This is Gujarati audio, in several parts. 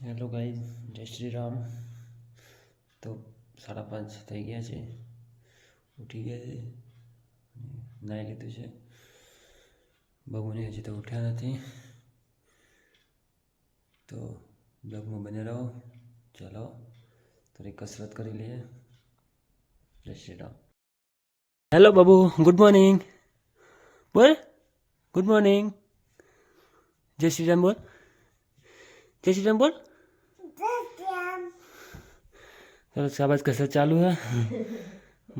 हेलो गाइस, जय श्री राम। तो 5:30 થઈ ગયા છે, ઉઠી ગયા છે, નાહી લીધું છે। બબુને હજી તો ઉઠ્યા નથી, તો બ્લોગમાં બને રહો। ચાલો થોડી કસરત કરી લઈએ। જય શ્રી રામ। હેલો બબુ, ગુડ મોર્નિંગ બોલ, ગુડ મોર્નિંગ। જય શ્રી રામ બોલ, जय श्री राम बोल। चलो शाबाश, कसरत चालू है,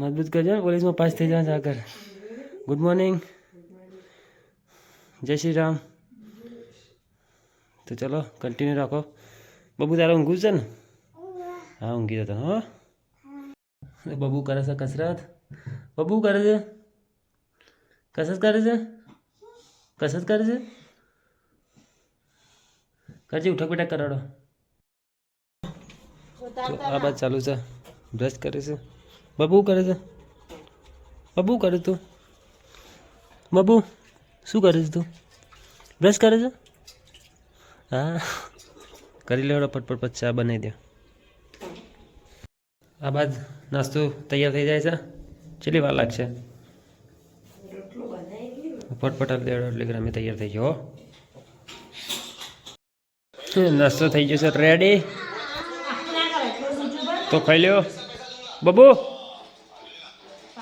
मजबूत कर जाओ, पुलिस में पास थे जाओ जाकर। गुड मॉर्निंग, जय श्री राम। तो चलो कंटिन्यू रखो। बबू तारा ઊંઘું છે ને? हाँ ઊંઘી જતો। हाँ बबू करे છે कसरत। बबू करे છે कसरत, करे છે कसरत, करे છે करजे। उठक बेटा कराड़ो। तो आ बात चालू है, ब्रश करे से। बबू करे से, बबू करे तू, बबू शू करे तू? ब्रश करे से? हाँ करी लो फटफट, पछ चा बनाई दो। आ बाद नास्तो तैयार थी जाए। चली वार लागशे? फटफट दे એટલે ગ્રામે તૈયાર થઈ ગયો। नास्तो थी जैसे रेडी, तो खाई लो। बबू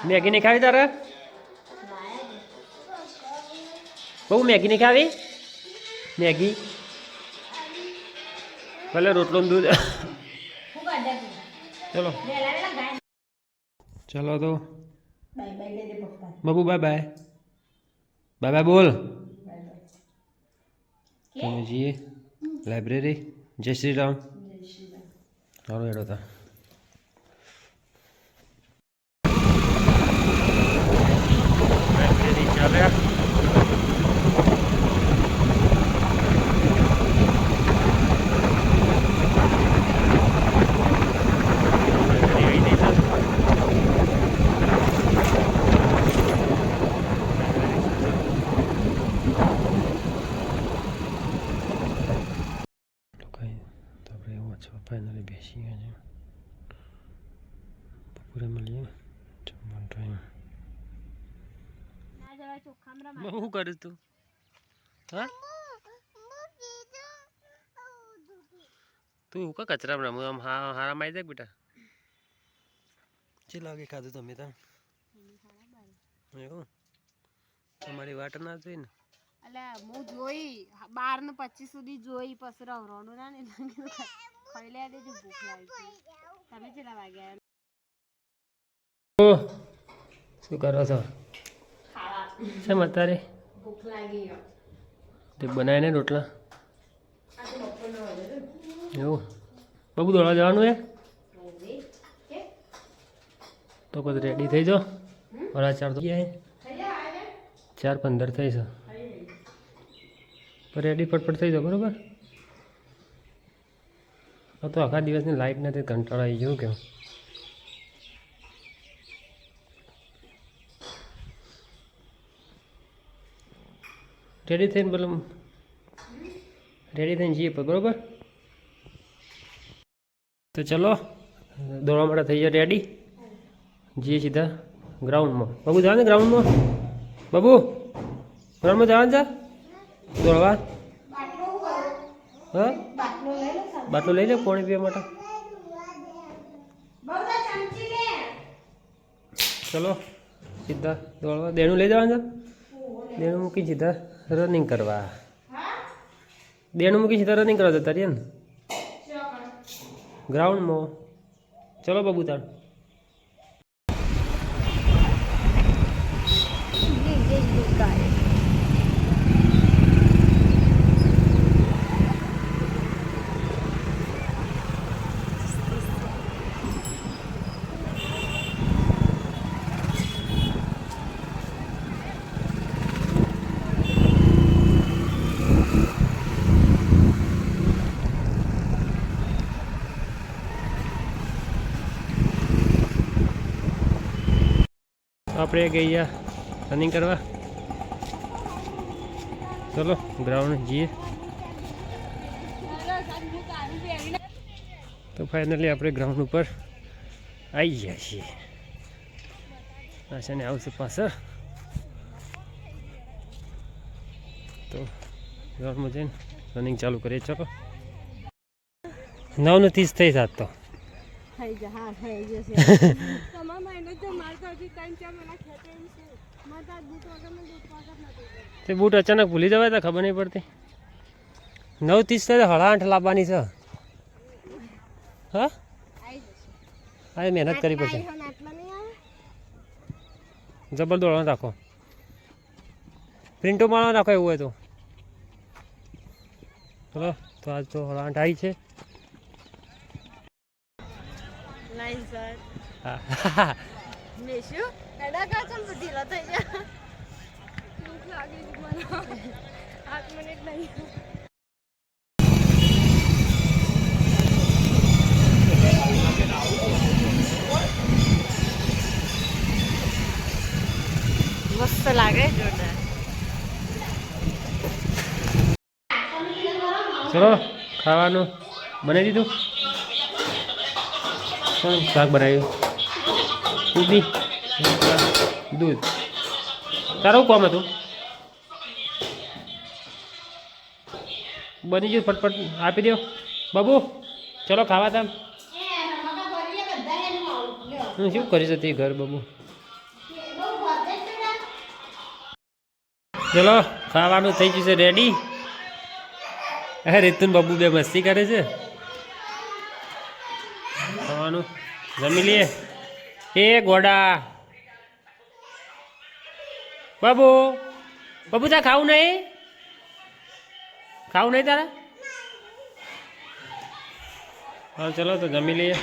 मैगी नहीं खावी तारा? बबू मैगी नहीं खावी? मैगी पहले रोटलो दूध। चलो चलो तो बबू बाय बाय, बाय बाय बोल। તમે જઈએ लाइब्रेरी। जय श्री राम। सारो हेड़ो था। लाइब्रेरी चले फाइनली बेसी गए हैं। पूरे मिलिए टाइम। मैं कर तू? हाँ तू का कचरा में रमू? हम हारा मारी देख बेटा। चल आगे खाधु તમે તા એવું તમારી વાટ ના જોઈ ને? અલે હું જોઈ 12 ને 25 સુધી જોઈ, પછી રવરોનું ના ને ખાઈ લે દેજો, ભૂખ લાગી। તમે કેટલા વાગ્યા? ઓ શું કરો છો? ખાવા છે મતારે ભૂખ લાગી ગયો તે બનાય ને રોટલા। આ તો બપોરનો વાગ્યો એવું બબુ દોડવા જવાનું હે? તો પછી રેડી થઈ જાઓ। 4:30 થઈ ગયા, 4:15 થઈ છે, પણ રેડી ફટફટ થઈ જાઓ બરાબર। તો આખા દિવસની લાઈટ નથી, કંટાળો આવી ગયો કેમ? રેડી થઈને બોલો, રેડી થઈને જઈએ બરાબર। તો ચલો દોડવા માટે થઈ જાય રેડી, જઈએ સીધા ગ્રાઉન્ડમાં। બબુ જવા ને ગ્રાઉન્ડમાં? બબુ ગ્રાઉન્ડમાં જવાનું છે દોડવા? હા બાટલો લઈ લે પાણી પીવા માટે। ચલો સીધા દોડવા। દેણું લઈ જવાનું છે? દેણું મૂકી સીધા રનિંગ કરવા। દેણું મૂકી સીધા રનિંગ કરવા જતા રહીએ ને ગ્રાઉન્ડમાં। ચલો બબુ તાર। આપણે ગયા રનિંગ કરવા। चलो ग्राउंड जी તો ફાઇનલી આપણે ગ્રાઉન્ડ ઉપર આવી ગયા છીએ. આશાને આવશે પાછળ તો ગ્રાઉન્ડમાં જઈને રનિંગ ચાલુ કરીએ. ચલો 9:30 થઈ જાત તો થઈ જા. હા થઈ જશે. તમારા મહિનો તો મારતો હજી 3-4 મહિના ખેતર એમ છે. માતા બૂટ વગર મે બૂટ વગર નથી. તે બૂટ અચાનક ભૂલી જવાય તો ખબર નહીં પડતી. 9:30 થાય તો 8:30 લાવવાની છે. હા આવી જશે. હા મહેનત કરવી પડશે. આટલા નહીં આવે. જબરદસ્ત રાખો. પ્રિન્ટો મારવા રાખો એવું હોય તો. ચલો તો આજ તો 8:30 આવી છે. લાઈન સર હા મેશુ એડા કા ચમ ઢીલા થઈ ગયા. ભૂખ લાગી છે મને. 8 મિનિટ નહીં. મસ્ત લાગે જોરદાર. ચલો ખાવાનું બનાવી દીધું. શું શાક બનાવ્યું? દૂધી દૂધ. તારું કોમ હતું? બની ગયું ફટફટ આપી દો બાબુ. ચલો ખાવા તમે. શું કરી હતી ઘર બાબુ? ચલો ખાવાનું થઈ ગયું છે રેડી. રીતુન બાબુ બે મસ્તી કરે છે. ખાવાનું જમી લઈએ. એ ગોડા બાબુ બાબુ તારે ખાવું નહીં? ખાવું નહીં તારે? હા ચલો તો જમી લઈએ.